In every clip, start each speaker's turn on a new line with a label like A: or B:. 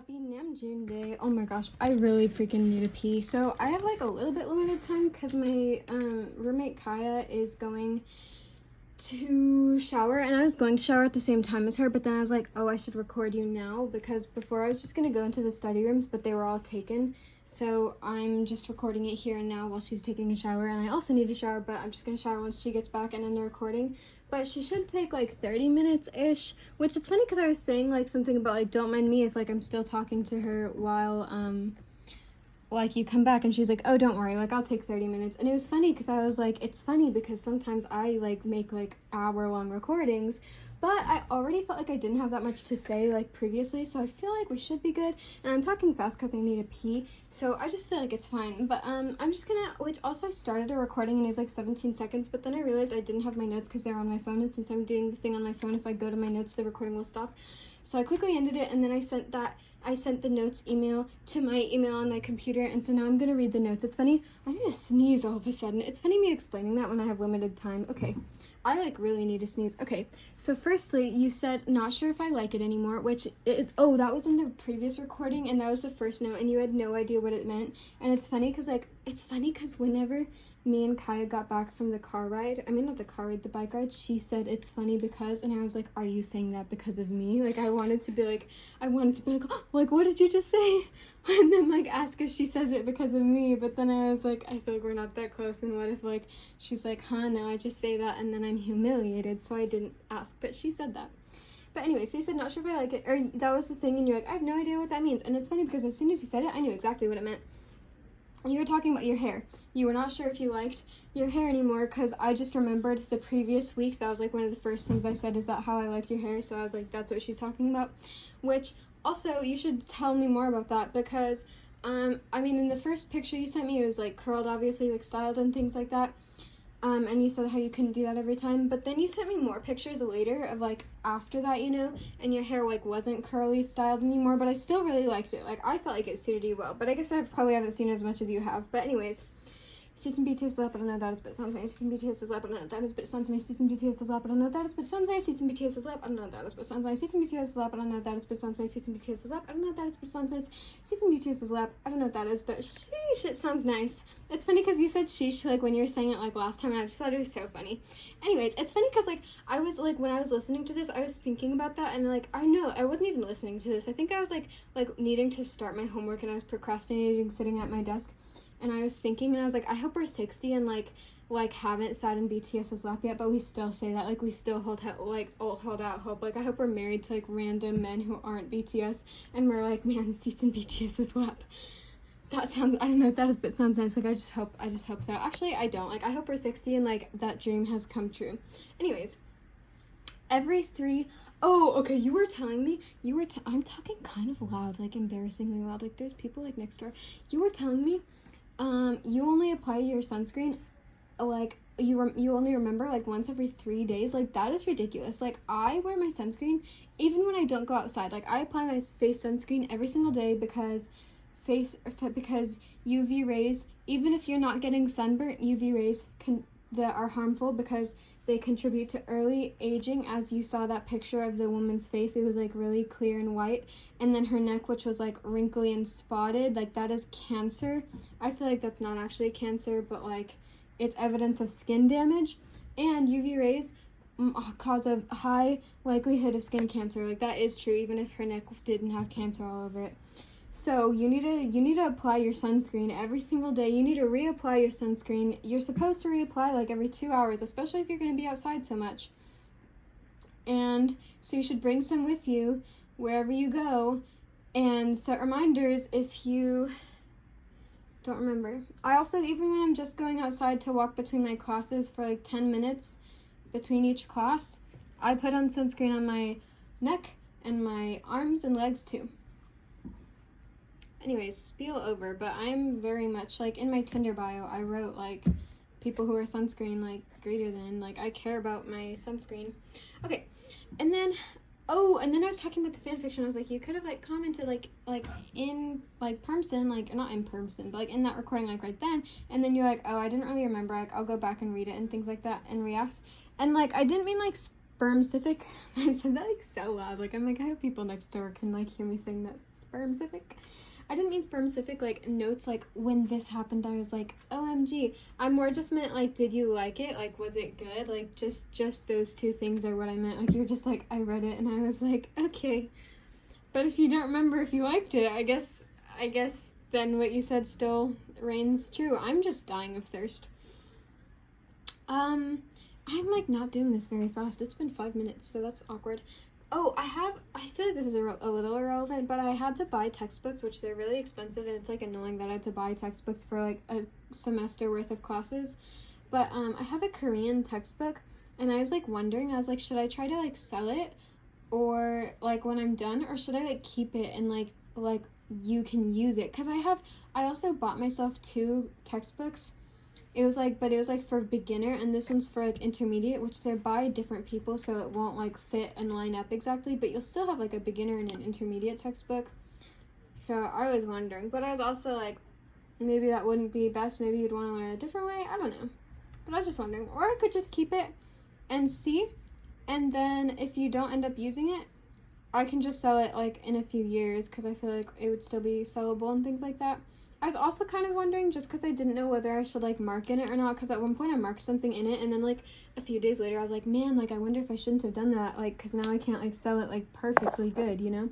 A: Happy Namjoon Day. Oh my gosh, I really freaking need a pee. So I have like a little bit limited time because my roommate Kaya is going to shower, and I was going to shower at the same time as her, but then I was like, oh, I should record you now, because before I was just gonna go into the study rooms, but they were all taken. So I'm just recording it here and now while she's taking a shower, and I also need a shower, but I'm just gonna shower once she gets back and end the recording. But she should take like 30 minutes-ish, which it's funny because I was saying like something about like, don't mind me if like I'm still talking to her while like you come back, and she's like, oh, don't worry, like I'll take 30 minutes. And it was funny because I was like, it's funny because sometimes I like make like hour-long recordings, but I already felt like I didn't have that much to say like previously, so I feel like we should be good. And I'm talking fast because I need a pee, so I just feel like it's fine. But I'm just gonna, which also I started a recording and it was like 17 seconds, but then I realized I didn't have my notes because they're on my phone, and since I'm doing the thing on my phone, if I go to my notes, the recording will stop. So I quickly ended it, and then I sent the notes email to my email on my computer, and so now I'm gonna read the notes. It's funny, I need to sneeze all of a sudden. It's funny me explaining that when I have limited time. Okay, I like really need to sneeze. Okay, so firstly, you said not sure if I like it anymore, which oh, that was in the previous recording, and that was the first note, and you had no idea what it meant. And it's funny because whenever me and Kaya got back from the car ride, I mean not the car ride, the bike ride, she said it's funny because, and I was like, are you saying that because of me? Like I wanted to be like, oh, like what did you just say? And then like ask if she says it because of me, but then I was like, I feel like we're not that close, and what if like she's like, huh, no, I just say that and then I'm humiliated, so I didn't ask, but she said that. But anyway, so you said not sure if I like it, or that was the thing, and you're like, I have no idea what that means. And it's funny because as soon as you said it, I knew exactly what it meant. You were talking about your hair. You were not sure if you liked your hair anymore, because I just remembered the previous week, that was like one of the first things I said, is that how I liked your hair, so I was like, that's what she's talking about. Which, also, you should tell me more about that, because, I mean, in the first picture you sent me, it was like curled, obviously, like styled and things like that. And you said how you couldn't do that every time, but then you sent me more pictures later of like after that, you know, and your hair like wasn't curly styled anymore, but I still really liked it. Like I felt like it suited you well, but I guess I probably haven't seen as much as you have. But anyways, Season BTS lap, I don't know what that is, but it sounds nice. Season BTS is lap, I don't know what that is, but it sounds nice. Season BTS is lap, I don't know what that is, but it sounds nice. Season BTS is lap, I don't know what that is, but it sounds nice. Season BTS is lap, I don't know what that is, but it sounds nice. Season BTS is lap, I don't know what that is, but it sounds nice. Season BTS is lap, I don't know what that is, but sheesh, it sounds nice. It's funny because you said sheesh like when you were saying it like last time, and I just thought it was so funny. Anyways, it's funny because like I was like, when I was listening to this, I was thinking about that, and like I know I wasn't even listening to this. I think I was like needing to start my homework, and I was procrastinating sitting at my desk. And I was thinking, and I was like, I hope we're 60 and like haven't sat in BTS's lap yet, but we still say that, like we still hold out hope. Like I hope we're married to like random men who aren't BTS, and we're like, man, seats in BTS's lap. That sounds, I don't know what that is, but it sounds nice. Like I just hope so. Actually, I don't. Like I hope we're 60 and like that dream has come true. Anyways, oh, okay, you were telling me, I'm talking kind of loud, like embarrassingly loud. Like there's people like next door. You were telling me you only apply your sunscreen, like, you only remember, like, once every 3 days. Like, that is ridiculous. Like, I wear my sunscreen even when I don't go outside. Like, I apply my face sunscreen every single day because UV rays, even if you're not getting sunburnt, UV rays that are harmful because they contribute to early aging. As you saw that picture of the woman's face, it was like really clear and white, and then her neck, which was like wrinkly and spotted, like that is cancer. I feel like that's not actually cancer, but like it's evidence of skin damage, and UV rays cause a high likelihood of skin cancer. Like that is true, even if her neck didn't have cancer all over it. So you need to apply your sunscreen every single day. You need to reapply your sunscreen. You're supposed to reapply like every 2 hours, especially if you're going to be outside so much. And so you should bring some with you wherever you go, and set reminders if you don't remember. I also, even when I'm just going outside to walk between my classes for like 10 minutes between each class, I put on sunscreen on my neck and my arms and legs too. Anyways, spiel over, but I'm very much, like, in my Tinder bio, I wrote, like, people who are sunscreen, like, greater than, like, I care about my sunscreen. Okay, and then I was talking about the fanfiction. I was like, you could have, like, commented, like, in, like, person, like, not in person, but, like, in that recording, like, right then, and then you're like, oh, I didn't really remember, like, I'll go back and read it and things like that and react, and, like, I didn't mean, like, sperm-cific. I said that, like, so loud, like, I'm like, I hope people next door can, like, hear me saying that spermcific. I didn't mean spermcific, like, notes, like, when this happened, I was like, OMG. I more just meant, like, did you like it? Like, was it good? Like, just those two things are what I meant. Like, you're just like, I read it, and I was like, okay. But if you don't remember if you liked it, I guess then what you said still reigns true. I'm just dying of thirst. I'm, like, not doing this very fast. It's been 5 minutes, so that's awkward. Oh, I feel like this is a little irrelevant, but I had to buy textbooks, which they're really expensive, and it's, like, annoying that I had to buy textbooks for, like, a semester worth of classes. But, I have a Korean textbook, and I was, like, wondering, I was like, should I try to, like, sell it, or, like, when I'm done, or should I, like, keep it and, like, you can use it? Because I also bought myself 2 textbooks. It was like for beginner, and this one's for, like, intermediate, which they're by different people, so it won't, like, fit and line up exactly, but you'll still have, like, a beginner and an intermediate textbook. So I was wondering, but I was also like, maybe that wouldn't be best. Maybe you'd want to learn a different way. I don't know, but I was just wondering. Or I could just keep it and see, and then if you don't end up using it, I can just sell it, like, in a few years, because I feel like it would still be sellable and things like that. I was also kind of wondering, just because I didn't know whether I should, like, mark in it or not, because at one point I marked something in it, and then, like, a few days later I was like, man, like, I wonder if I shouldn't have done that, like, because now I can't, like, sell it, like, perfectly good, you know?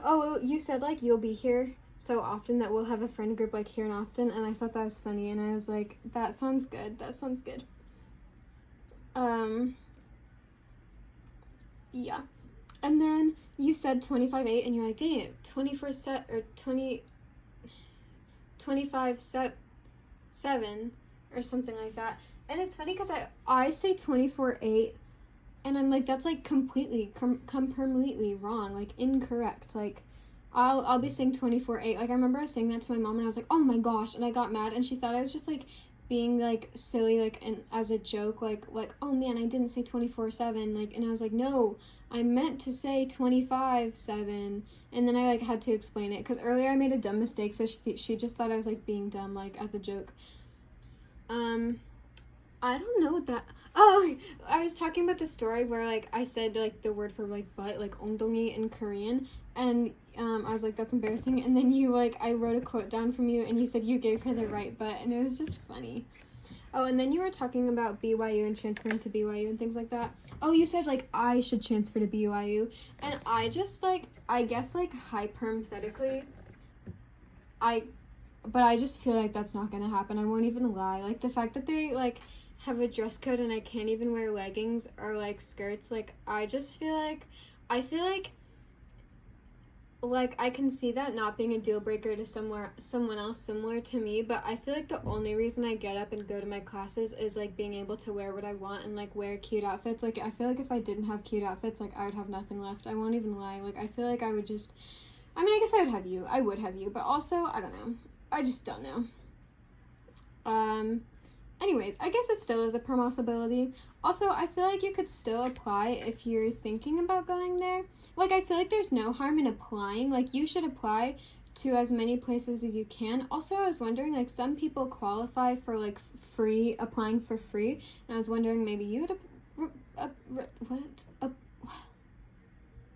A: Oh, you said, like, you'll be here so often that we'll have a friend group, like, here in Austin, and I thought that was funny, and I was like, that sounds good, yeah. And then you said 25/8, and you're like, dang it, 25/7 or something like that. And it's funny because I say 24/8, and I'm like, that's, like, completely wrong, like, incorrect. Like, I'll be saying 24/8. Like, I remember I was saying that to my mom, and I was like, oh my gosh, and I got mad, and she thought I was just, like, being, like, silly, like, and as a joke, like, oh man, I didn't say 24/7, like, and I was like, no, I meant to say 25/7, and then I, like, had to explain it, because earlier I made a dumb mistake, so she just thought I was, like, being dumb, like, as a joke. I don't know what that, oh, I was talking about the story where, like, I said, like, the word for, like, butt, like, ongdongi in Korean, and, I was like, that's embarrassing, and then you, like, I wrote a quote down from you, and you said you gave her the right butt, and it was just funny. Oh, and then you were talking about BYU and transferring to BYU and things like that. Oh, you said, like, I should transfer to BYU, and I just, like, I guess, like, hypothetically, but I just feel like that's not gonna happen. I won't even lie. Like, the fact that they, like, have a dress code and I can't even wear leggings or, like, skirts, like, I just feel like, I can see that not being a deal breaker to someone else similar to me, but I feel like the only reason I get up and go to my classes is, like, being able to wear what I want and, like, wear cute outfits. Like, I feel like if I didn't have cute outfits, like, I would have nothing left. I won't even lie. Like, I feel like I would just, I mean, I guess I would have you, but also, I don't know. I just don't know. Anyways, I guess it still is a possibility. Also, I feel like you could still apply if you're thinking about going there. Like, I feel like there's no harm in applying. Like, you should apply to as many places as you can. Also, I was wondering, like, some people qualify for, like, applying for free. And I was wondering, maybe you would,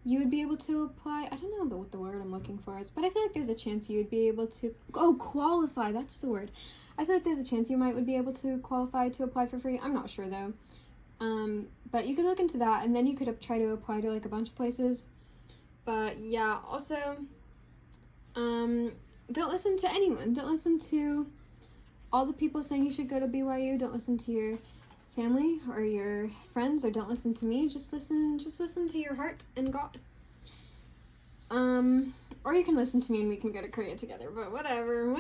A: you would be able to apply. I don't know what the word I'm looking for is, but I feel like there's a chance you would be able to, qualify, that's the word. I feel like there's a chance you would be able to qualify to apply for free. I'm not sure, though. But you could look into that, and then you could try to apply to, like, a bunch of places. But, yeah, also, don't listen to anyone. Don't listen to all the people saying you should go to BYU. Don't listen to your family or your friends, or don't listen to me. Just listen to your heart and God. Or you can listen to me and we can go to Korea together, but whatever.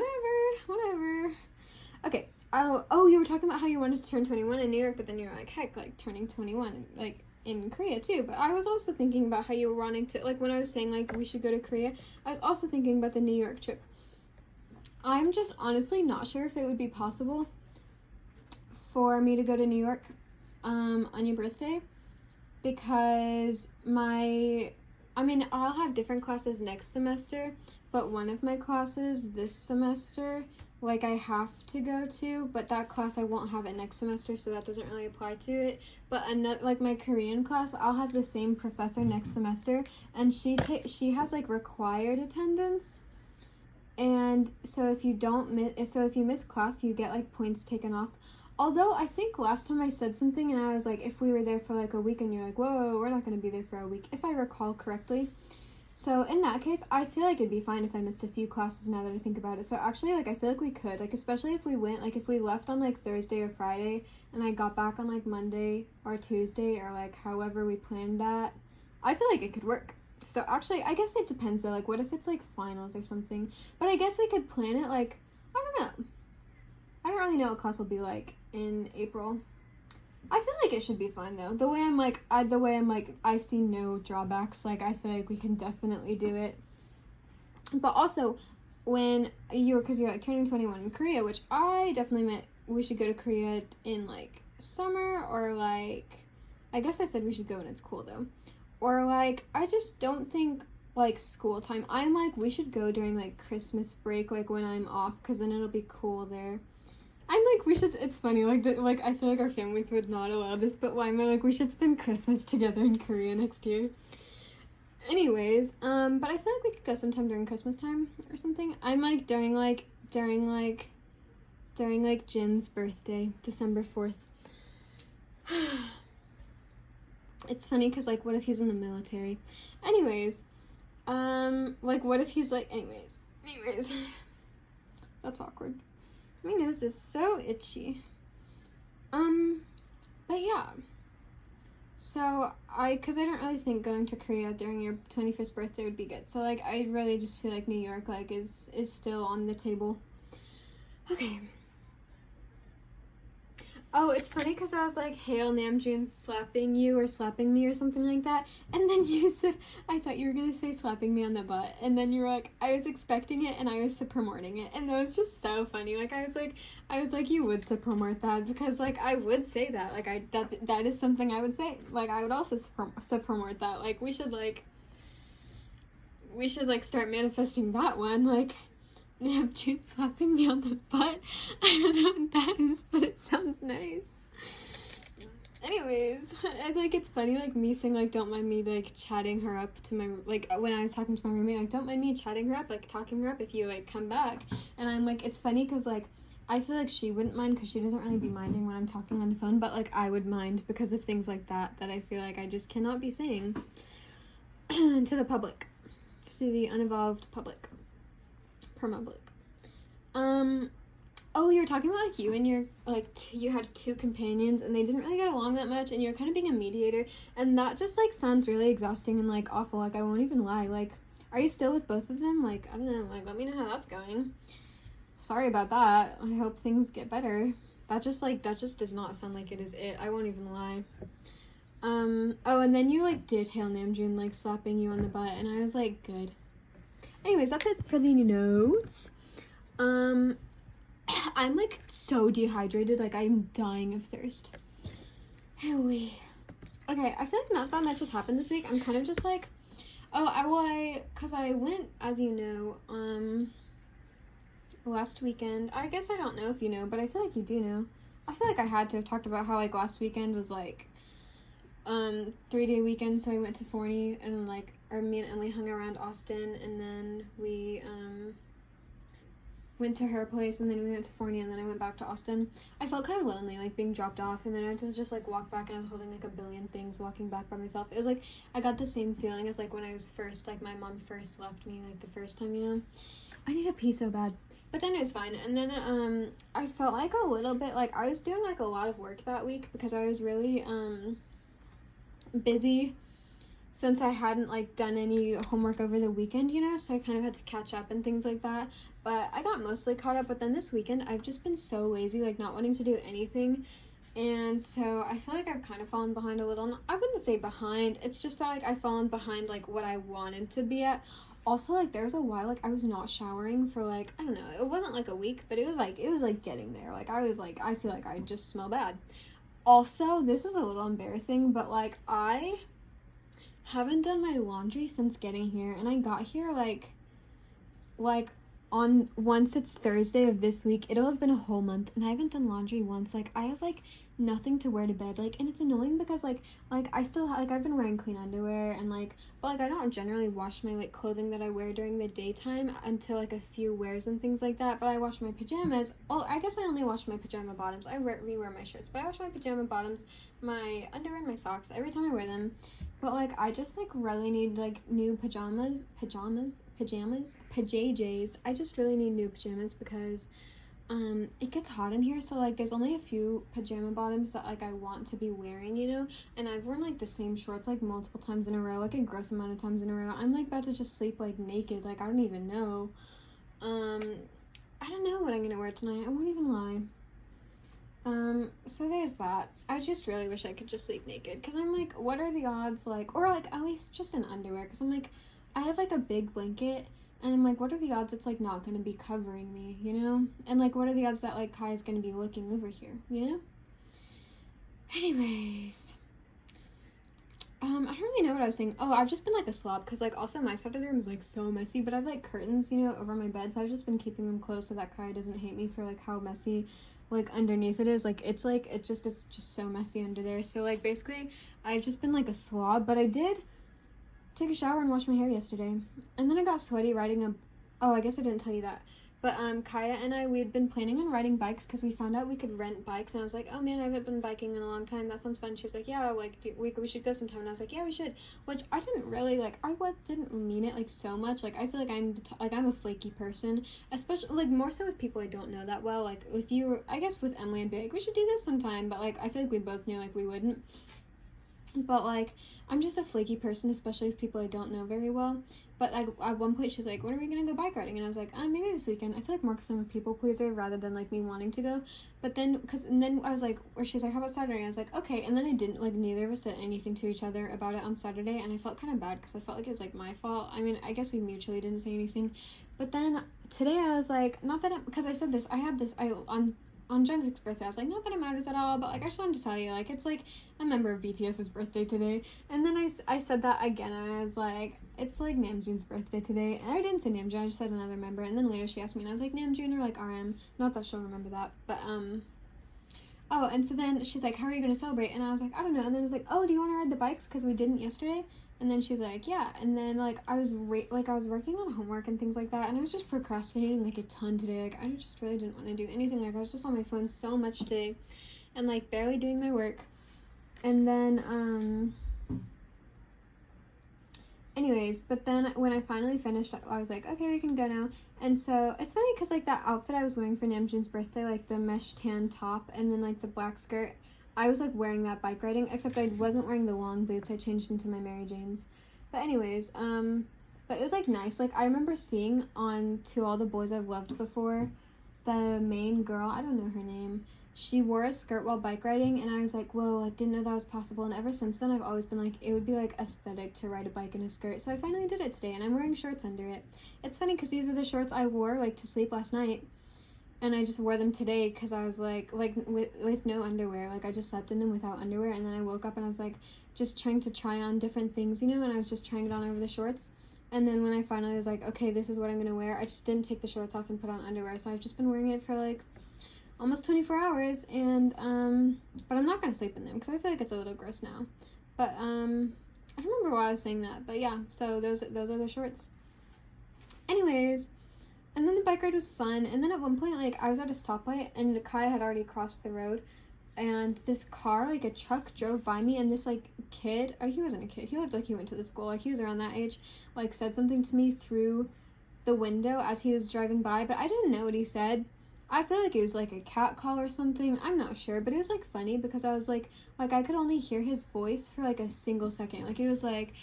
A: Okay. Oh, you were talking about how you wanted to turn 21 in New York, but then you were like, heck, like, turning 21, like, in Korea, too. But I was also thinking about how you were wanting to, like, when I was saying, like, we should go to Korea, I was also thinking about the New York trip. I'm just honestly not sure if it would be possible for me to go to New York, on your birthday, because I'll have different classes next semester, but one of my classes this semester like I have to go to, but that class I won't have it next semester, so that doesn't really apply to it. But another, like my Korean class, I'll have the same professor next semester, and she has like required attendance, and so if you miss class, you get like points taken off. Although I think last time I said something and I was like, if we were there for like a week, and you're like, whoa, we're not going to be there for a week, if I recall correctly. So in that case, I feel like it'd be fine if I missed a few classes now that I think about it. So actually, like, I feel like we could, like, especially if we went, like, if we left on, like, Thursday or Friday, and I got back on, like, Monday or Tuesday, or, like, however we planned that, I feel like it could work. So actually, I guess it depends, though. Like, what if it's, like, finals or something? But I guess we could plan it, like, I don't know. I don't really know what class will be like in April. I feel like it should be fine though. The way I'm like, I see no drawbacks. Like, I feel like we can definitely do it. But also, because you're like turning 21 in Korea, which I definitely meant we should go to Korea in like summer, or like, I guess I said we should go when it's cool though. Or like, I just don't think like school time. I'm like, we should go during like Christmas break, like when I'm off, because then it'll be cool there. I'm like, it's funny, like, I feel like our families would not allow this, but why am I like, we should spend Christmas together in Korea next year. Anyways, but I feel like we could go sometime during Christmas time or something. I'm like, during Jin's birthday, December 4th. It's funny, because, like, what if he's in the military? Anyways, like, what if he's, like, anyways, that's awkward. My nose is so itchy. But yeah. So, because I don't really think going to Korea during your 21st birthday would be good. So, like, I really just feel like New York, like, is still on the table. Okay. Oh, it's funny because I was like, Hail Namjoon slapping you or slapping me or something like that. And then you said, I thought you were going to say slapping me on the butt. And then you were like, I was expecting it and I was suppromorting it. And that was just so funny. Like, I was like, you would suppromort that, because like, I would say that. Like, that is something I would say. Like, I would also suppromort that. Like, we should start manifesting that one. Like, Namjoon slapping me on the butt. I don't know what that is, but it sounds nice. Anyways, I think it's funny, like, me saying, like, don't mind me, like, chatting her up to my, like, when I was talking to my roommate, like, don't mind me chatting her up, like, talking her up if you, like, come back. And I'm like, it's funny because, like, I feel like she wouldn't mind because she doesn't really be minding when I'm talking on the phone, but, like, I would mind because of things like that I feel like I just cannot be saying to the public, to the uninvolved public. Public. Oh, you were talking about, like, you and your, like, you had two companions, and they didn't really get along that much, and you're kind of being a mediator, and that just, like, sounds really exhausting and, like, awful. Like, I won't even lie. Like, are you still with both of them? Like, I don't know. Like, let me know how that's going. Sorry about that. I hope things get better. That just does not sound like it is it. I won't even lie. Oh, and then you, like, did Hail Namjoon, like, slapping you on the butt, and I was like, good. Anyways, that's it for the notes. I'm, like, so dehydrated, like, I'm dying of thirst. Anyway. Okay, I feel like not that much has happened this week. I'm kind of just, like, because I went, as you know, last weekend. I guess I don't know if you know, but I feel like you do know. I feel like I had to have talked about how, like, last weekend was, like, 3-day weekend, so I went to Forney, and, like, me and Emily hung around Austin, and then we, went to her place, and then we went to Forney, and then I went back to Austin. I felt kind of lonely, like, being dropped off, and then I just like, walked back, and I was holding, like, a billion things walking back by myself. It was, like, I got the same feeling as, like, when I was first, like, my mom first left me, like, the first time, you know? I need a pee so bad. But then it was fine, and then, I felt, like, a little bit, like, I was doing, like, a lot of work that week, because I was really, busy, since I hadn't, like, done any homework over the weekend, you know, so I kind of had to catch up and things like that, but I got mostly caught up. But then this weekend, I've just been so lazy, like, not wanting to do anything, and so I feel like I've kind of fallen behind a little. I wouldn't say behind, it's just that, like, I've fallen behind, like, what I wanted to be at. Also, like, there was a while, like, I was not showering for, like, I don't know, it wasn't, like, a week, but it was, like, getting there. Like, I was, like, I feel like I just smell bad. Also, this is a little embarrassing, but, like, I haven't done my laundry since getting here, and I got here like once it's Thursday of this week, it'll have been a whole month, and I haven't done laundry once. Like, I have, like, nothing to wear to bed, like, and it's annoying because, like, I still, like, I've been wearing clean underwear, and, like, but, like, I don't generally wash my, like, clothing that I wear during the daytime until, like, a few wears and things like that, but I wash my pajamas. Well, I guess I only wash my pajama bottoms. I rewear my shirts, but I wash my pajama bottoms, my underwear, and my socks every time I wear them. But, like, I just, like, really need, like, new pajamas. I just really need new pajamas because, it gets hot in here, so, like, there's only a few pajama bottoms that, like, I want to be wearing, you know? And I've worn, like, the same shorts, like, multiple times in a row, like, a gross amount of times in a row. I'm, like, about to just sleep, like, naked. Like, I don't even know. I don't know what I'm gonna wear tonight. I won't even lie. So there's that. I just really wish I could just sleep naked, because I'm like, what are the odds, like, or, like, at least just in underwear, because I'm like, I have, like, a big blanket, and I'm like, what are the odds it's, like, not gonna be covering me, you know? And, like, what are the odds that, like, Kai's gonna be looking over here, you know? Anyways, I don't really know what I was saying. Oh, I've just been, like, a slob, because, like, also my side of the room is, like, so messy, but I've, like, curtains, you know, over my bed, so I've just been keeping them closed so that Kai doesn't hate me for, like, how messy, like, underneath it is. Like, it's just so messy under there. So, like, basically, I've just been, like, a slob, but I did take a shower and wash my hair yesterday, and then I got sweaty riding a, oh, I guess I didn't tell you that, but, Kaya and I, we had been planning on riding bikes, because we found out we could rent bikes, and I was like, oh, man, I haven't been biking in a long time, that sounds fun. She's like, yeah, like, we should go sometime, and I was like, yeah, we should, which I didn't really, like, didn't mean it, like, so much. Like, I feel like I'm a flaky person, especially, like, more so with people I don't know that well. Like, with you, I guess with Emily, I'd be like, we should do this sometime, but, like, I feel like we both knew, like, we wouldn't. But, like, I'm just a flaky person, especially with people I don't know very well. But, like, at one point, she's like, when are we gonna go bike riding? And I was like, maybe this weekend. I feel like more because I'm a people pleaser rather than, like, me wanting to go. But then, and then I was like, or she's like, how about Saturday? And I was like, okay. And then I didn't, like, neither of us said anything to each other about it on Saturday. And I felt kind of bad because I felt like it was, like, my fault. I mean, I guess we mutually didn't say anything. But then today I was like, not that because I said this, on Jungkook's birthday, I was like, not that it matters at all, but, like, I just wanted to tell you, like, it's, like, a member of BTS's birthday today. And then I said that again, and I was like, it's, like, Namjoon's birthday today. And I didn't say Namjoon, I just said another member. And then later she asked me, and I was like, Namjoon or, like, RM. Not that she'll remember that, but, oh, and so then she's like, how are you going to celebrate? And I was like, I don't know. And then I was like, oh, do you want to ride the bikes? Because we didn't yesterday. And then she's like, yeah. And then, like, I was working on homework and things like that, and I was just procrastinating, like, a ton today. Like, I just really didn't want to do anything. Like, I was just on my phone so much today and, like, barely doing my work. And then, anyways, but then when I finally finished, I was like, okay, we can go now. And so it's funny because, like, that outfit I was wearing for Namjoon's birthday, like, the mesh tan top and then, like, the black skirt, I was, like, wearing that bike riding, except I wasn't wearing the long boots. I changed into my Mary Janes. But anyways, but it was, like, nice. Like, I remember seeing on To All the Boys I've Loved Before, the main girl, I don't know her name, she wore a skirt while bike riding, and I was like, whoa, I didn't know that was possible. And ever since then, I've always been like, it would be, like, aesthetic to ride a bike in a skirt. So I finally did it today, and I'm wearing shorts under it. It's funny because these are the shorts I wore, like, to sleep last night. And I just wore them today because I was like with no underwear. Like, I just slept in them without underwear. And then I woke up and I was like just trying to try on different things, you know, and I was just trying it on over the shorts. And then when I finally was like, okay, this is what I'm going to wear, I just didn't take the shorts off and put on underwear. So I've just been wearing it for, like, almost 24 hours. And, but I'm not going to sleep in them because I feel like it's a little gross now. But, I don't remember why I was saying that. But yeah, so those are the shorts. Anyways. And then the bike ride was fun, and then at one point, like, I was at a stoplight, and Kai had already crossed the road, and this car, like, a truck drove by me, and this, like, kid, or he wasn't a kid, he looked like he went to the school, like, he was around that age, like, said something to me through the window as he was driving by, but I didn't know what he said. I feel like it was, like, a cat call or something, I'm not sure, but it was, like, funny, because I was, like, I could only hear his voice for, like, a single second, like, it was, like,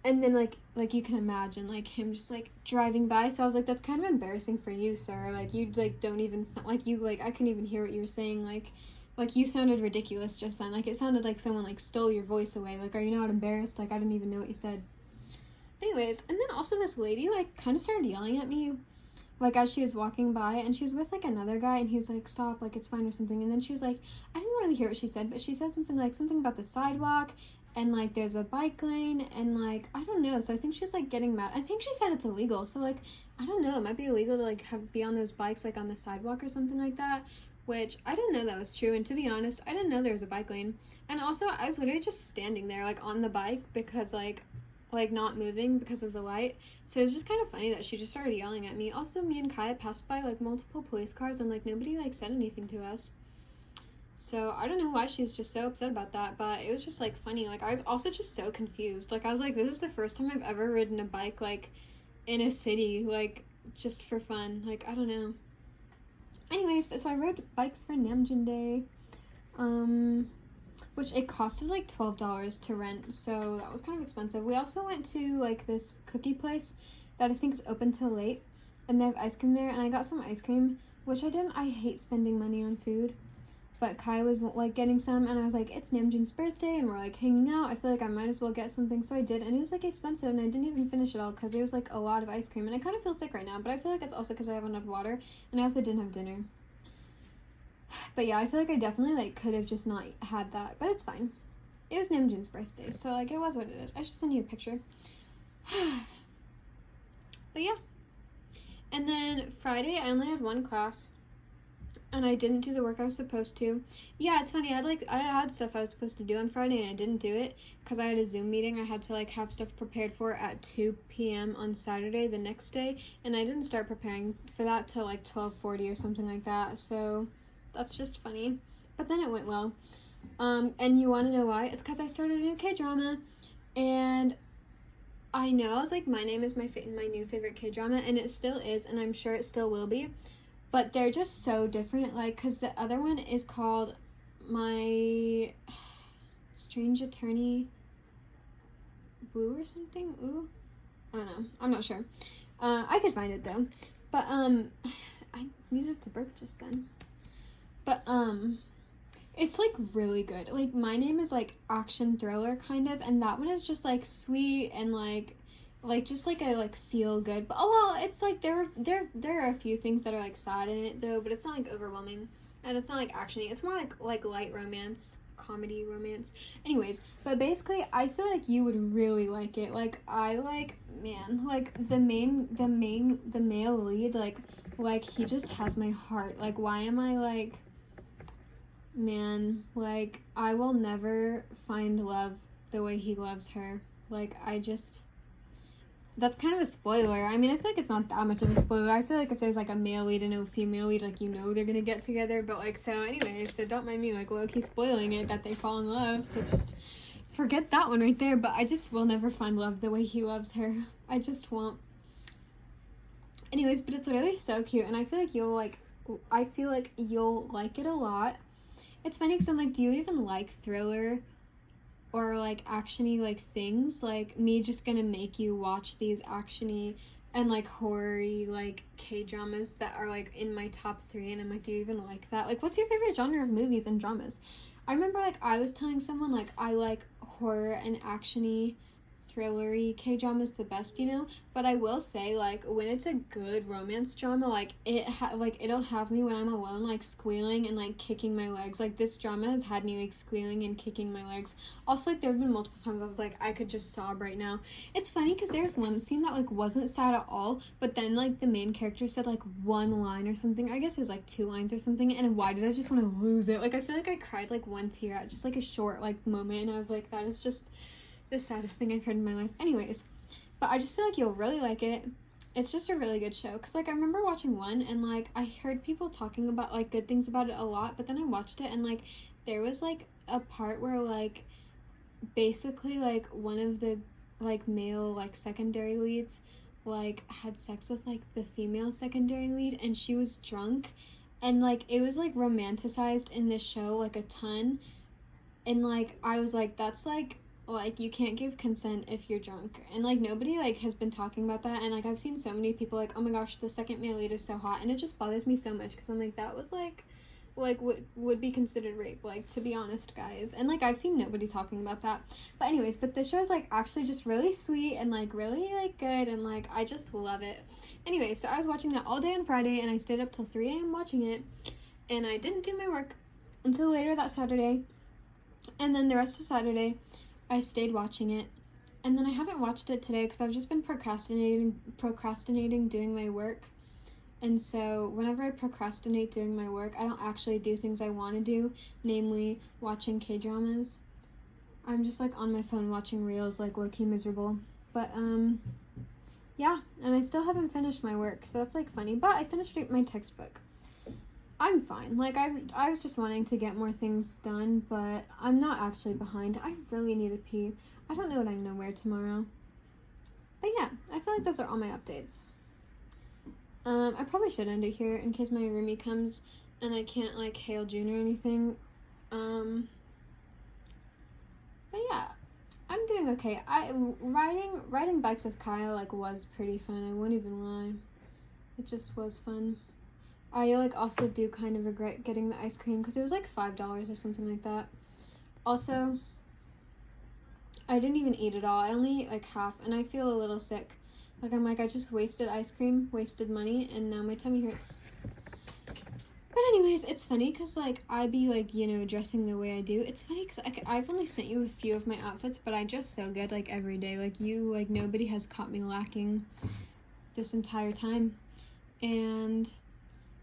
A: and then, like you can imagine, like, him just, like, driving by. So I was like, that's kind of embarrassing for you, sir. Like, you, like, don't even sound, like, you, like, I couldn't even hear what you were saying. Like, you sounded ridiculous just then. Like, it sounded like someone, like, stole your voice away. Like, are you not embarrassed? Like, I didn't even know what you said. Anyways, and then also this lady, like, kind of started yelling at me, like, as she was walking by, and she was with, like, another guy, and he's like, stop, like, it's fine or something. And then she was like, I didn't really hear what she said, but she said something about the sidewalk, and like there's a bike lane, and like I don't know, so I think she's like getting mad. I think she said it's illegal, so like I don't know, it might be illegal to like be on those bikes like on the sidewalk or something like that, which I didn't know that was true. And to be honest, I didn't know there was a bike lane. And also I was literally just standing there like on the bike because like not moving because of the light. So it was just kind of funny that she just started yelling at me. Also, me and Kaya passed by like multiple police cars, and like nobody like said anything to us. So I don't know why she was just so upset about that, but it was just like funny. Like I was also just so confused. Like I was like, this is the first time I've ever ridden a bike like in a city, like just for fun. Like I don't know. Anyways, but so I rode bikes for Namjoon Day, which it costed like $12 to rent, so that was kind of expensive. We also went to like this cookie place that I think is open till late, and they have ice cream there, and I got some ice cream, which I didn't. I hate spending money on food, but Kai was like getting some, and I was like, it's Namjoon's birthday and we're like hanging out, I feel like I might as well get something. So I did, and it was like expensive, and I didn't even finish it all because it was like a lot of ice cream, and I kind of feel sick right now, but I feel like it's also because I haven't had water, and I also didn't have dinner. But yeah, I feel like I definitely like could have just not had that, but it's fine. It was Namjoon's birthday, so like it was what it is. I should send you a picture. But yeah. And then Friday I only had one class, and I didn't do the work I was supposed to. Yeah, it's funny. I had stuff I was supposed to do on Friday, and I didn't do it because I had a Zoom meeting I had to like have stuff prepared for at 2 p.m. on Saturday the next day, and I didn't start preparing for that till like 12:40 or something like that. So that's just funny. But then it went well. And you want to know why? It's because I started a new K-drama, and I know I was like, my name is my new favorite K-drama, and it still is, and I'm sure it still will be. But they're just so different, like, because the other one is called My Strange Attorney Woo or something? Ooh? I don't know. I'm not sure. I could find it, though. But, I needed to burp just then. But, it's, like, really good. Like, My Name is, like, action thriller, kind of, and that one is just, like, sweet and, like just like a like feel good, but well, it's like there are a few things that are like sad in it though, but it's not like overwhelming, and it's not like actiony. It's more like light romance, comedy romance. Anyways, but basically I feel like you would really like it. Like I like, man, like the male lead, like he just has my heart. Like why am I like, man, like I will never find love the way he loves her. Like that's kind of a spoiler. I mean, I feel like it's not that much of a spoiler. I feel like if there's like a male lead and a female lead, like you know they're gonna get together. But like, so anyway, so don't mind me like low-key spoiling it that they fall in love. So just forget that one right there. But I just will never find love the way he loves her. I just won't. Anyways, but it's really so cute, and I feel like you'll like it a lot. It's funny because I'm like, do you even like thriller or like actiony like things? Like me just gonna make you watch these actiony and like horror-y like K-dramas that are like in my top 3, and I'm like, do you even like that? Like what's your favorite genre of movies and dramas? I remember like I was telling someone like I like horror and actiony thrillery K-dramas the best, you know, but I will say like when it's a good romance drama, like it'll have me when I'm alone like squealing and like kicking my legs. Like this drama has had me like squealing and kicking my legs. Also like there have been multiple times I was like I could just sob right now. It's funny because there's one scene that like wasn't sad at all, but then like the main character said like one line or something. I guess it was like 2 lines or something, and why did I just want to lose it? Like I feel like I cried like one tear at just like a short like moment, and I was like, that is just the saddest thing I've heard in my life. Anyways, but I just feel like you'll really like it. It's just a really good show, because like I remember watching one and like I heard people talking about like good things about it a lot, but then I watched it and like there was like a part where like basically like one of the like male like secondary leads like had sex with like the female secondary lead, and she was drunk, and like it was like romanticized in this show like a ton, and like I was like, that's like you can't give consent if you're drunk, and like nobody like has been talking about that, and like I've seen so many people like, oh my gosh, the second male lead is so hot, and it just bothers me so much because I'm like, that was like would be considered rape, like, to be honest, guys. And like I've seen nobody talking about that. But anyways, but this show is like actually just really sweet and like really like good, and like I just love it. Anyway, so I was watching that all day on Friday, and I stayed up till 3 a.m. watching it, and I didn't do my work until later that Saturday. And then the rest of Saturday I stayed watching it. And then I haven't watched it today because I've just been procrastinating doing my work. And so whenever I procrastinate doing my work, I don't actually do things I want to do, namely watching K-dramas. I'm just like on my phone watching reels, like low-key miserable. But yeah, and I still haven't finished my work, so that's like funny. But I finished my textbook. I'm fine. Like I was just wanting to get more things done, but I'm not actually behind. I really need to pee. I don't know what I'm gonna wear tomorrow. But yeah, I feel like those are all my updates. I probably should end it here in case my roomie comes and I can't like hail June or anything. But yeah, I'm doing okay. Riding bikes with Kyle like was pretty fun. I won't even lie. It just was fun. I like also do kind of regret getting the ice cream because it was like $5 or something like that. Also, I didn't even eat it all. I only ate like half, and I feel a little sick. Like I'm like I just wasted ice cream, wasted money, and now my tummy hurts. But anyways, it's funny because like I be like, you know, dressing the way I do. It's funny because I've only sent you a few of my outfits, but I dress so good like every day. Like nobody has caught me lacking this entire time. And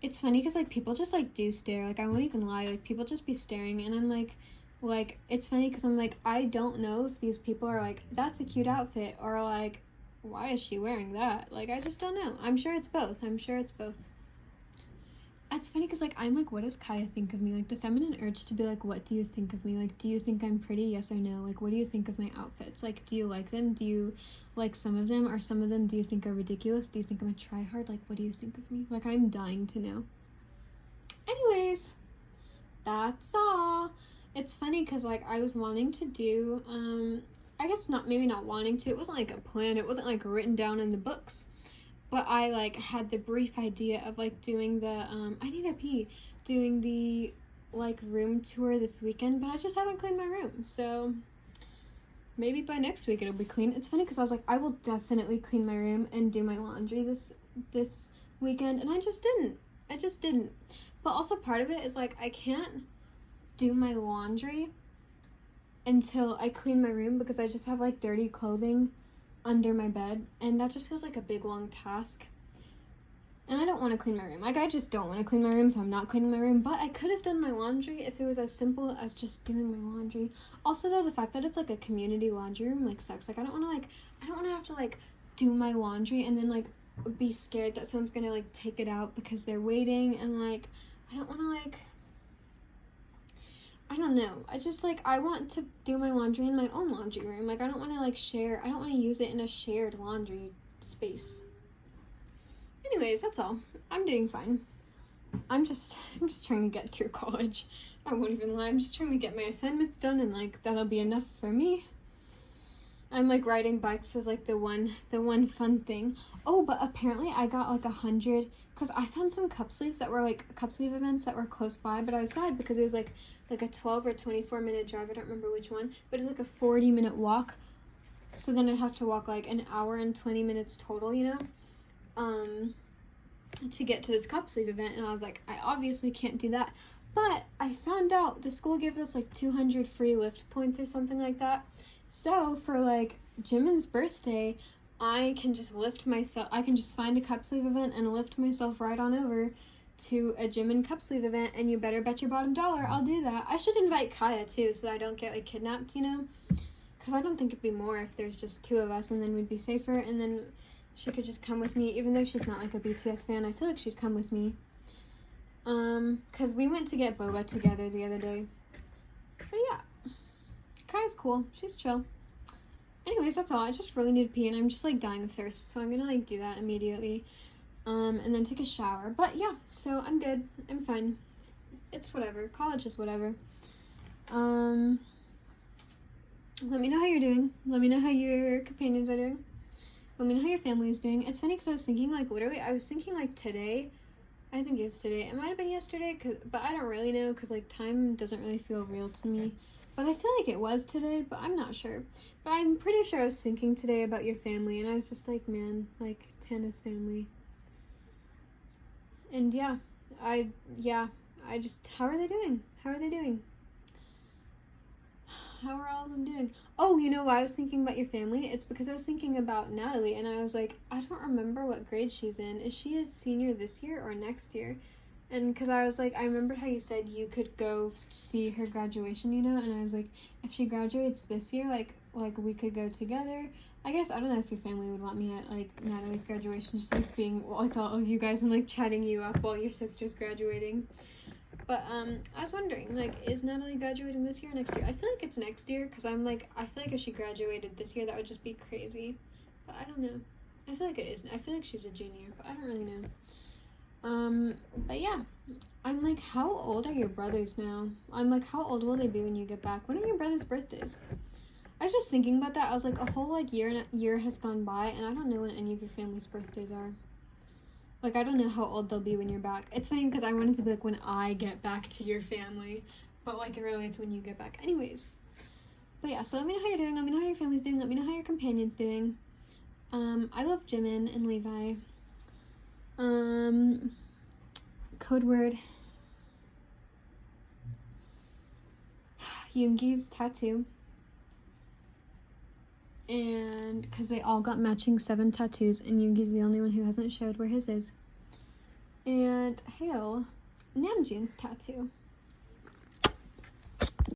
A: it's funny because like people just like do stare. Like I won't even lie. Like people just be staring, and I'm like it's funny because I'm like I don't know if these people are like that's a cute outfit or like why is she wearing that? Like I just don't know. I'm sure it's both. It's funny because like I'm like what does Kaya think of me? Like the feminine urge to be like what do you think of me? Like do you think I'm pretty? Yes or no? Like what do you think of my outfits? Like do you like them? Do you like some of them, or some of them do you think are ridiculous? Do you think I'm a tryhard? Like what do you think of me? Like I'm dying to know. Anyways, that's all. It's funny because like I was wanting to do I guess maybe not wanting to, it wasn't like a plan, it wasn't like written down in the books, but I like had the brief idea of like doing the I need a pee, doing the like room tour this weekend, but I just haven't cleaned my room, so maybe by next week it'll be clean. It's funny because I was like I will definitely clean my room and do my laundry this weekend, and I just didn't. But also part of it is like I can't do my laundry until I clean my room because I just have like dirty clothing under my bed, and that just feels like a big long task, and I don't want to clean my room. Like I just don't want to clean my room, so I'm not cleaning my room. But I could have done my laundry if it was as simple as just doing my laundry. Also though, the fact that it's like a community laundry room like sucks. Like I don't want to have to like do my laundry and then like be scared that someone's gonna like take it out because they're waiting, and like I don't want to like I don't know. I just like I want to do my laundry in my own laundry room. Like I don't want to like share. I don't want to use it in a shared laundry space. Anyways, that's all. I'm doing fine. I'm just trying to get through college. I won't even lie. I'm just trying to get my assignments done, and like that'll be enough for me. I'm like riding bikes as like the one fun thing. Oh, but apparently I got like 100 because I found some cup sleeves that were like cup sleeve events that were close by, but I was sad because it was like a 12 or 24 minute drive. I don't remember which one, but it's like a 40-minute walk. So then I'd have to walk like an hour and 20 minutes total, you know, to get to this cup sleeve event. And I was like, I obviously can't do that. But I found out the school gives us like 200 free lift points or something like that. So for like Jimin's birthday, I can just I can just find a cup sleeve event and lift myself right on over to a Jimin cup sleeve event, and you better bet your bottom dollar I'll do that. I should invite Kaya too so that I don't get like kidnapped, you know, because I don't think it'd be more if there's just two of us, and then we'd be safer, and then she could just come with me. Even though she's not like a BTS fan, I feel like she'd come with me, because we went to get boba together the other day. But yeah, Kaya's cool. She's chill. Anyways, that's all. I just really need to pee, and I'm just like dying of thirst, so I'm gonna like do that immediately, and then take a shower. But yeah, so I'm good. I'm fine. It's whatever. College is whatever. Let me know how you're doing. Let me know how your companions are doing. Let me know how your family is doing. It's funny because I was thinking like literally, I was thinking like today. I think it's today. It might have been yesterday, but I don't really know because like time doesn't really feel real to me. But I feel like it was today, but I'm not sure. But I'm pretty sure I was thinking today about your family, and I was just like, man, like Tana's family. And yeah, I just, how are they doing? How are they doing? how are all of them doing? Oh, you know why I was thinking about your family? It's because I was thinking about Natalie, and I was like, I don't remember what grade she's in. Is she a senior this year or next year? And because I was like, I remembered how you said you could go see her graduation, you know? And I was like, if she graduates this year, like we could go together. I guess, I don't know if your family would want me at, like, Natalie's graduation, just, like, being, well, I thought of you guys and, like, chatting you up while your sister's graduating. But, I was wondering, like, is Natalie graduating this year or next year? I feel like it's next year, because I'm, like, I feel like if she graduated this year, that would just be crazy. But I don't know. I feel like it is. I feel like she's a junior, but I don't really know. But yeah, I'm like, how old are your brothers now? I'm like, how old will they be when you get back? When are your brothers' birthdays? I was just thinking about that. I was like, a whole like year has gone by, and I don't know when any of your family's birthdays are. Like, I don't know how old they'll be when you're back. It's funny because I wanted to be like, when I get back to your family, but like really it's when you get back. Anyways, but yeah, so let me know how you're doing. Let me know how your family's doing. Let me know how your companion's doing. I love Jimin and Levi. Code word. Yoongi's tattoo. And because they all got matching 7 tattoos, and Yoongi's the only one who hasn't showed where his is. And Hale, Namjoon's tattoo.